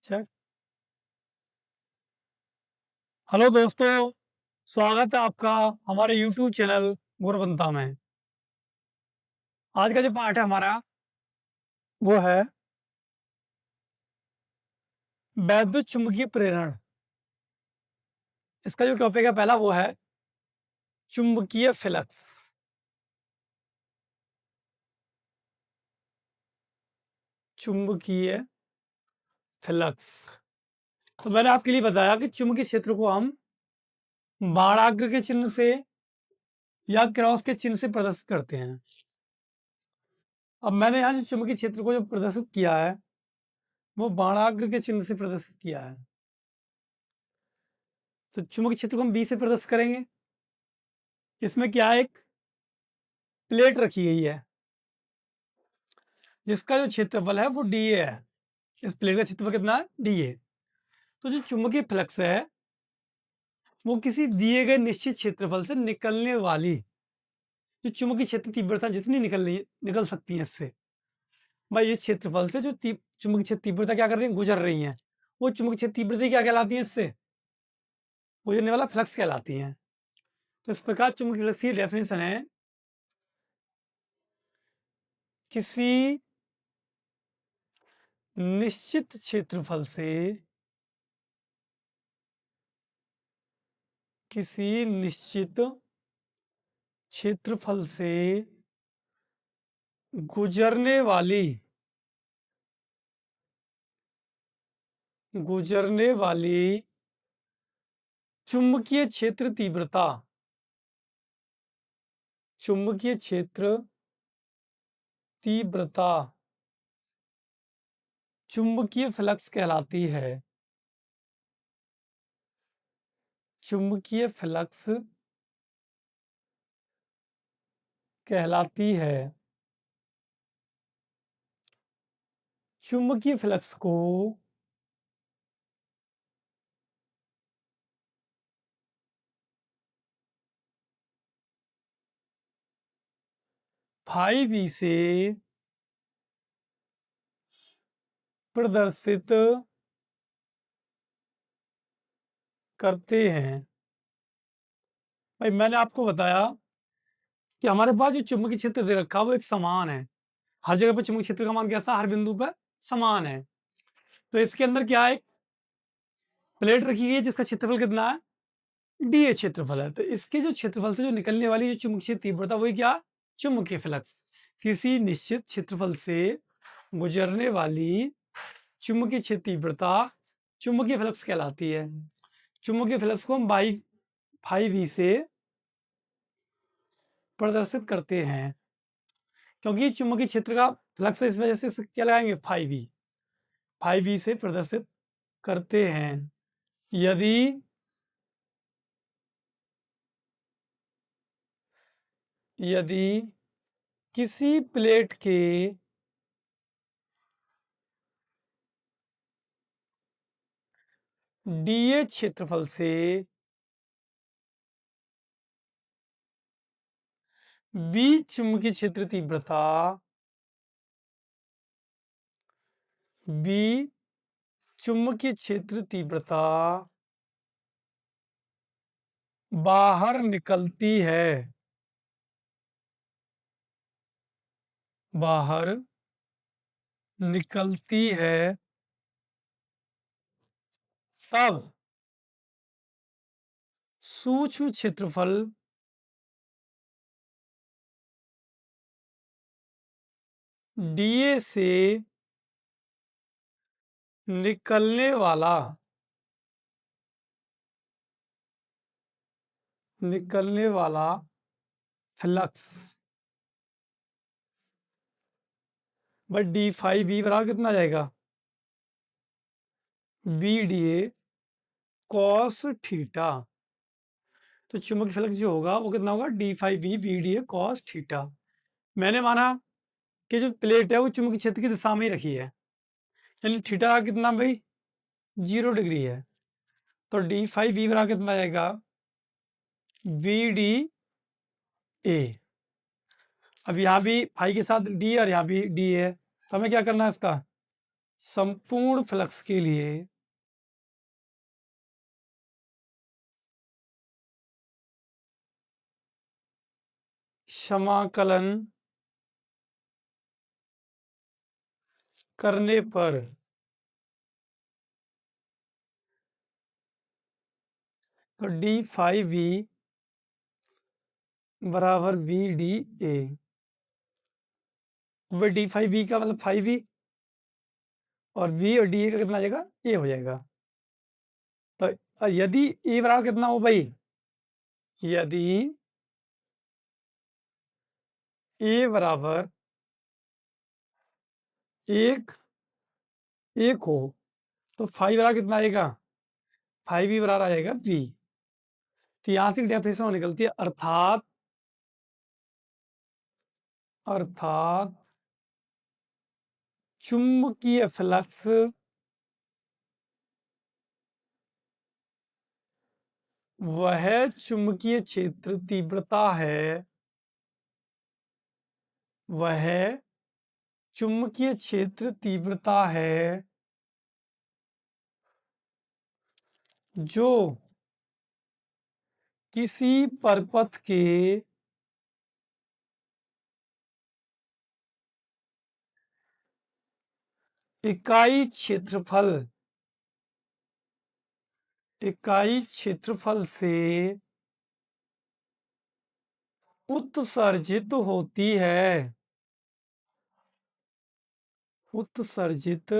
Check. Hello दोस्तों, स्वागत है आपका हमारे यूट्यूब चैनल गुरबंता में। आज का जो पाठ है हमारा वो है वैद्युत चुंबकीय प्रेरण। इसका जो टॉपिक है पहला वो है चुंबकीय फ्लक्स। चुंबकीय फ्लक्स। तो मैंने आपके लिए बताया कि चुंबकीय क्षेत्र को हम बाणाग्र के चिन्ह से या क्रॉस के चिन्ह से प्रदर्शित करते हैं। अब मैंने यहाँ जो चुंबकीय क्षेत्र को जो प्रदर्शित किया है वो बाणाग्र के चिन्ह से प्रदर्शित किया है। तो चुंबकीय क्षेत्र को हम बी से प्रदर्शित करेंगे। इसमें क्या है, एक प्लेट रखी गई है जिसका जो क्षेत्रफल है वो डी ए है। इस प्लेट का क्षेत्रफल कितना है, डी ए। तो जो चुंबकीय फ्लक्स है वो किसी दिए गए निश्चित क्षेत्रफल से निकलने वाली जो चुंबकीय क्षेत्र तीव्रता जितनी निकल सकती है इससे, भाई इस क्षेत्रफल से जो चुंबकीय क्षेत्र तीव्रता क्या कर रही है, गुजर रही है, वो चुंबकीय क्षेत्र तीव्रता क्या कहलाती है, इससे गुजरने वाला फ्लक्स कहलाती है। तो इस प्रकार चुंबकीय फ्लक्स की डेफिनेशन है किसी निश्चित क्षेत्रफल से किसी निश्चित क्षेत्रफल से गुजरने वाली चुंबकीय क्षेत्र तीव्रता चुंबकीय क्षेत्र तीव्रता चुंबकीय फ्लक्स कहलाती है। चुंबकीय फ्लक्स कहलाती है। चुंबकीय फ्लक्स को फाई वी से प्रदर्शित करते हैं। भाई मैंने आपको बताया कि हमारे पास जो चुंबकीय क्षेत्र दे रखा है वो एक समान है। हर जगह पर चुंबकीय क्षेत्र का मान कैसा, हर बिंदु पर समान है। तो इसके अंदर क्या है, प्लेट रखी गई है जिसका क्षेत्रफल कितना है, डी ए क्षेत्रफल है। तो इसके जो क्षेत्रफल से जो निकलने वाली जो चुंबकीय तीव्रता वही क्या, चुंबकीय फ्लक्स। किसी निश्चित क्षेत्रफल से गुजरने वाली चुंबकीय क्षेत्र तीव्रता चुंबकीय फ्लक्स कहलाती है। चुंबकीय फ्लक्स को हम बाई फाई वी से प्रदर्शित करते हैं क्योंकि चुंबकीय क्षेत्र का फ्लक्स है, इस वजह से क्या लगाएंगे, फाई वी से प्रदर्शित करते हैं। यदि किसी प्लेट के डीए क्षेत्रफल से बी चुंबकीय क्षेत्र तीव्रता बी चुंबकीय क्षेत्र तीव्रता बाहर निकलती है, बाहर निकलती है, तब सूक्ष्म क्षेत्रफल डीए से निकलने वाला फ्लक्स भाई डी फाइव वी बराबर कितना आ जाएगा, B D A cos theta. तो चुंबकीय फ्लक्स जो होगा वो कितना होगा, D five V V D A cos theta. मैंने माना कि जो प्लेट है वो चुंबकीय क्षेत्र की दिशा में ही रखी है, यानी थीटा कितना भाई 0 डिग्री है। तो डी फाइव वी बराबर कितना आ जाएगा, वी डी ए। अब यहाँ भी फाई के साथ डी और यहाँ भी डी है, तो हमें क्या करना है इसका, संपूर्ण फ्लक्स के लिए समाकलन करने पर तो d5v बराबर v डी ए। वह d5v का मतलब 5v और v और डी ए का कितना आ जाएगा, a हो जाएगा। तो यदि a बराबर कितना हो भाई, यदि a बराबर एक हो तो 5 बराबर कितना आएगा, 5v बराबर आ जाएगा v। तो यहां से डेफिनेशन निकलती है, अर्थात चुंबकीय फ्लक्स वह चुंबकीय क्षेत्र तीव्रता है, वह चुंबकीय क्षेत्र तीव्रता है जो किसी परपथ के इकाई क्षेत्रफल से उत्सर्जित होती है, उत्सर्जित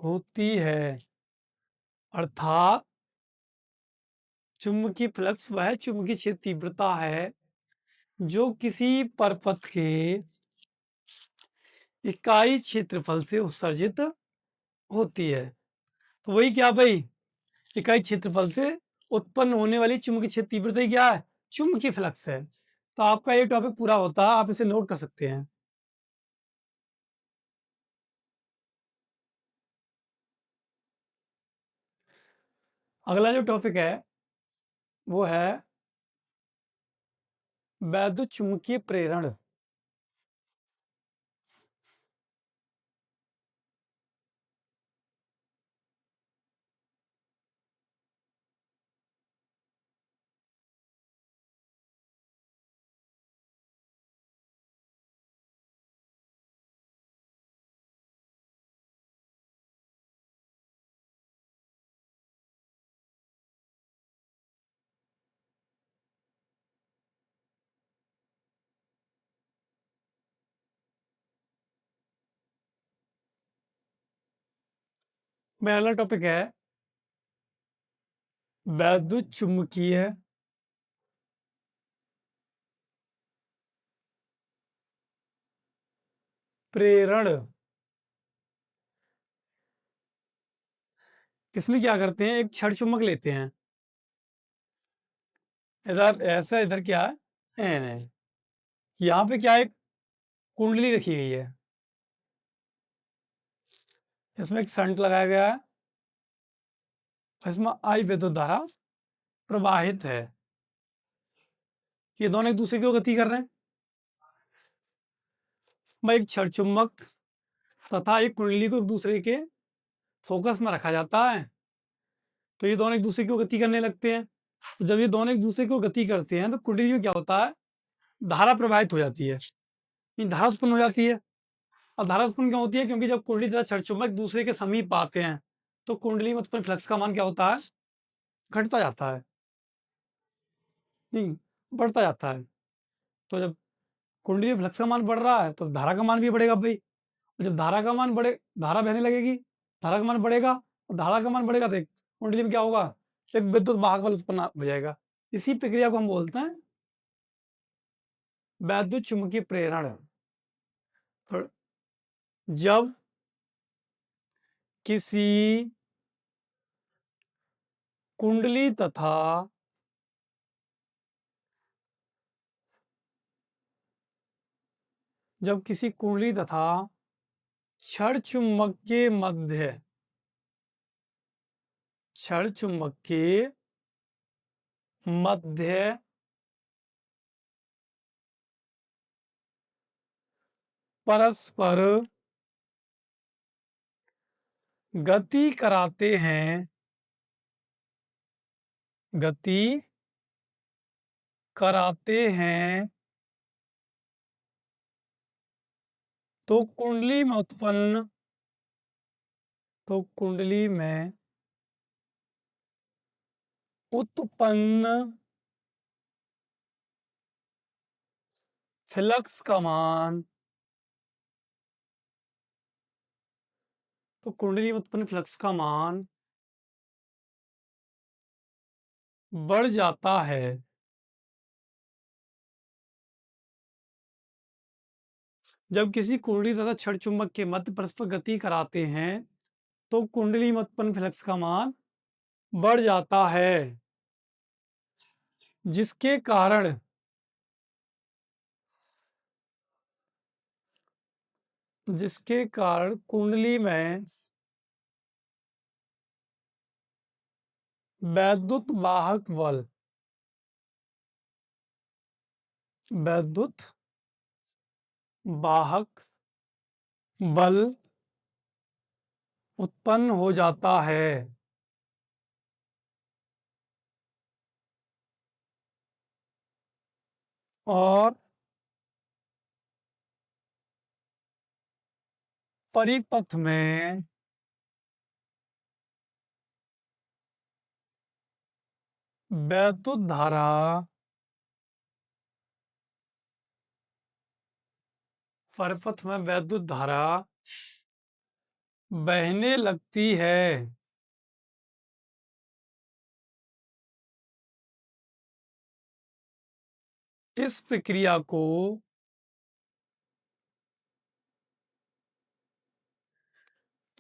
होती है। अर्थात चुंबकीय फ्लक्स वह चुंबकीय क्षेत्र तीव्रता है जो किसी परपथ के इकाई क्षेत्रफल से उत्सर्जित होती है। तो वही क्या भाई, इकाई क्षेत्रफल से उत्पन्न होने वाली चुंबकीय क्षेत्र तीव्रता ही क्या है, चुंबकीय फ्लक्स है। तो आपका ये टॉपिक पूरा होता है, आप इसे नोट कर सकते हैं। अगला जो टॉपिक है वो है वैद्युत चुंबकीय प्रेरण। पहला टॉपिक है वैद्युत चुंबकीय प्रेरण। इसमें क्या करते हैं, एक छड़ चुम्बक लेते हैं, इधर ऐसा, इधर क्या है एन है, यहाँ पे क्या है, कुंडली रखी गई है, इसमें एक संट लगाया गया है, इसमें आई विद्युत धारा प्रवाहित है। ये दोनों एक दूसरे की ओर गति कर रहे हैं। मैं एक छड़ चुम्बक तथा एक कुंडली को एक दूसरे के फोकस में रखा जाता है, तो ये दोनों एक दूसरे की ओर गति करने लगते हैं। तो जब ये दोनों एक दूसरे की ओर गति करते हैं तो कुंडली में क्या होता है, धारा प्रवाहित हो जाती है, ये धारा उत्पन्न हो जाती है। और धारा उत्पन्न क्यों होती है, क्योंकि जब कुंडली तथा छड़ चुम्बक एक दूसरे के समीप आते हैं तो कुंडली में उत्पन्न फ्लक्स का मान क्या होता है, घटता जाता है, नहीं बढ़ता जाता है। तो जब कुंडली में फ्लक्स का मान बढ़ रहा है तो धारा का मान भी बढ़ेगा भाई। और जब धारा का मान बढ़े, धारा बहने लगेगी, धारा का मान बढ़ेगा, और धारा का मान बढ़ेगा तो एक कुंडली में क्या होगा, एक विद्युत वाहक बल उत्पन्न हो जाएगा। इसी प्रक्रिया को हम बोलते हैं वैद्युत चुंबकीय प्रेरण। तो जब किसी कुंडली तथा छड़ चुम्बक के मध्य, छड़ चुम्बक के मध्य परस्पर गति कराते हैं, गति कराते हैं, तो कुंडली में उत्पन्न, तो कुंडली में उत्पन्न फ्लक्स का मान, तो कुंडली में उत्पन्न फ्लक्स का मान बढ़ जाता है। जब किसी कुंडली तथा छड़ चुंबक के मध्य परस्पर गति कराते हैं तो कुंडली में उत्पन्न फ्लक्स का मान बढ़ जाता है, जिसके कारण कुंडली में वैद्युत वाहक बल, वैद्युत वाहक बल उत्पन्न हो जाता है। और परिपथ में वैद्युत धारा परिपथ में वैद्युत धारा बहने लगती है। इस प्रक्रिया को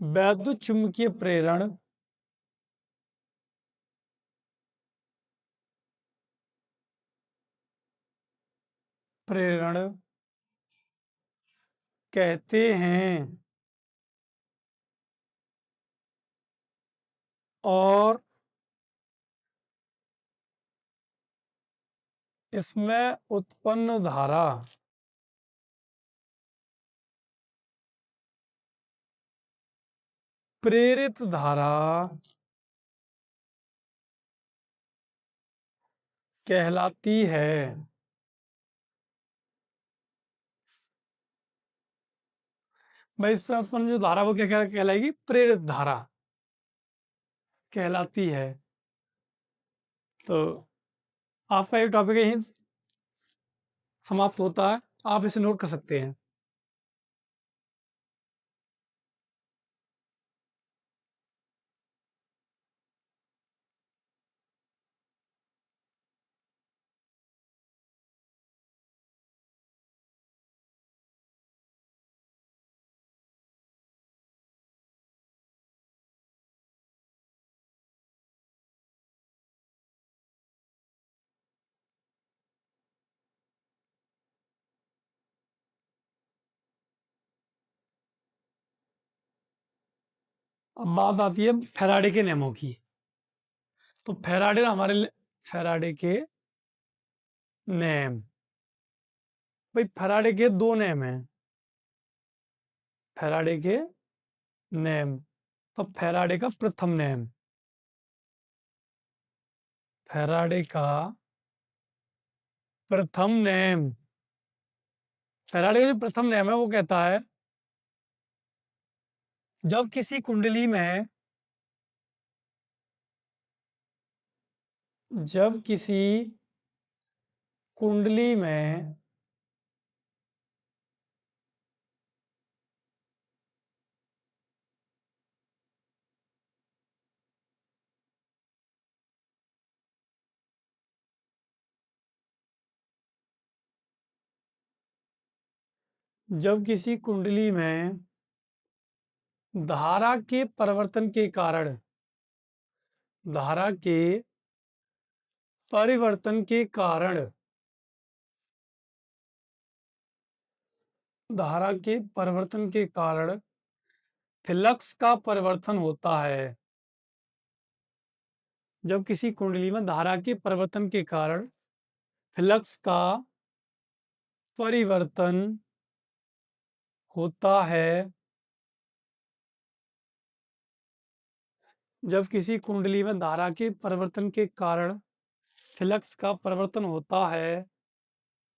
वैद्युत चुम्बकीय प्रेरण प्रेरण कहते हैं। और इसमें उत्पन्न धारा प्रेरित धारा कहलाती है। भाई इसमें उत्पन्न जो धारा वो क्या क्या कहलाएगी? प्रेरित धारा कहलाती है। तो आपका ये टॉपिक यहीं समाप्त होता है, आप इसे नोट कर सकते हैं। अब बात आती है फैराडे के नियमों की। तो फैराडे के नेम, भाई फैराडे के दो नेम हैं। फैराडे के नेम, तो फैराडे का प्रथम नेम, फैराडे का प्रथम नेम, फैराडे का जो प्रथम नेम है वो कहता है जब किसी कुंडली में, जब किसी कुंडली में जब किसी कुंडली में धारा के परिवर्तन के कारण, धारा के परिवर्तन के कारण, धारा के परिवर्तन के कारण फ्लक्स का परिवर्तन होता है। जब किसी कुंडली में धारा के परिवर्तन के कारण फ्लक्स का परिवर्तन होता है जब किसी कुंडली में धारा के परिवर्तन के कारण फ्लक्स का परिवर्तन होता है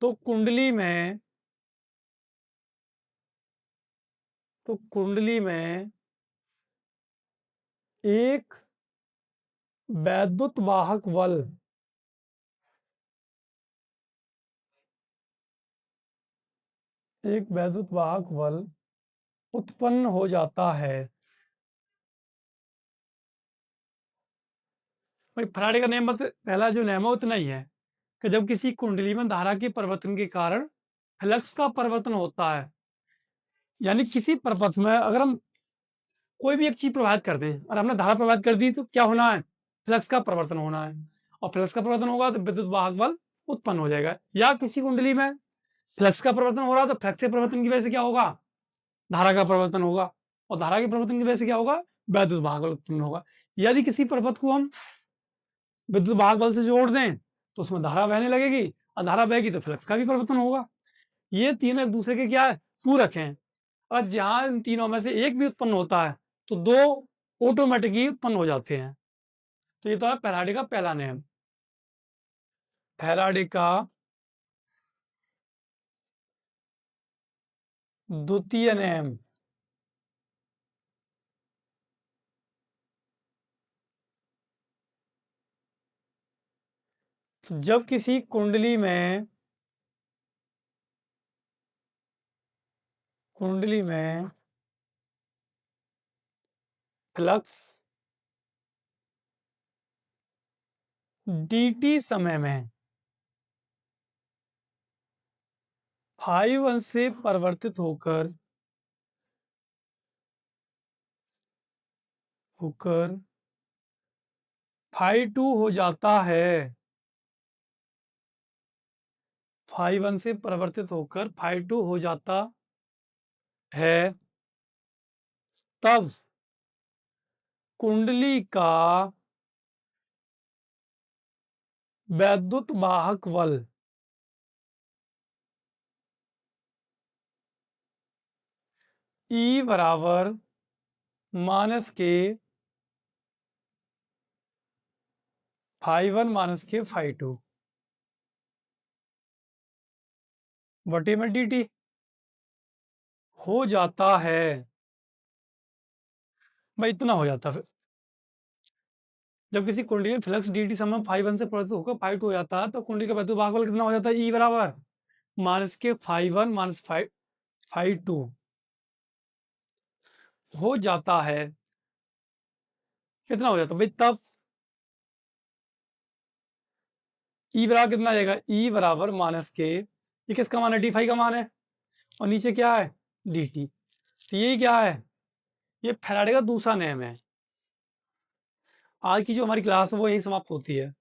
तो कुंडली में एक वैद्युत वाहक बल उत्पन्न हो जाता है। भाई फराडे का नियम बस पहला जो नियम है उतना ही है कि जब किसी कुंडली में धारा के परिवर्तन के कारण फ्लक्स का परिवर्तन होता है, यानी किसी प्रपथ में अगर हम कोई भी एक चीज प्रभावित कर दें और हमने धारा प्रभावित कर दी तो क्या होना है, फ्लक्स का परिवर्तन होना है, और फ्लक्स का परिवर्तन होगा तो विद्युत वाहक बल उत्पन्न हो जाएगा। या किसी कुंडली में फ्लक्स का परिवर्तन हो रहा है तो फ्लक्स के परिवर्तन की वजह से क्या होगा, धारा का परिवर्तन होगा, और धारा के परिवर्तन की वजह से क्या होगा, वैद्युत वाहक बल उत्पन्न होगा। यदि किसी प्रपथ को हम विद्युत वाहक बल से जोड़ दें तो उसमें धारा बहने लगेगी, और धारा बहेगी तो फ्लक्स का भी परिवर्तन होगा। ये तीनों एक दूसरे के क्या है, पूरक हैं। और जहां इन तीनों में से एक भी उत्पन्न होता है तो दो ऑटोमेटिक ही उत्पन्न हो जाते हैं। तो ये तो है फैराडे का पहला नियम। फैराडे का द्वितीय नियम, तो जब किसी कुंडली में फ्लक्स dt समय में φ1 से परिवर्तित होकर φ2 हो जाता है, φ1 से परिवर्तित होकर φ2 हो जाता है, तब कुंडली का वैद्युत वाहक बल E बराबर माइनस के φ1 माइनस के φ2 बटे में dt हो जाता है। भाई इतना हो जाता है। जब किसी कुंडली में फ्लक्स dt समय φ1 से परिवर्तित होकर φ2 हो जाता है तो कुंडली का वैद्युत वाहक बल कितना हो जाता है, E बराबर माइनस के φ1 माइनस φ2 हो जाता है। कितना हो जाता है भाई, तब E बराबर कितना आ जाएगा, E बराबर माइनस के, ये किसका मान है, डी फाई का मान है, और नीचे क्या है, dt। तो ये क्या है, ये फैराडे का दूसरा नियम है। आज की जो हमारी क्लास है वो यही समाप्त होती है।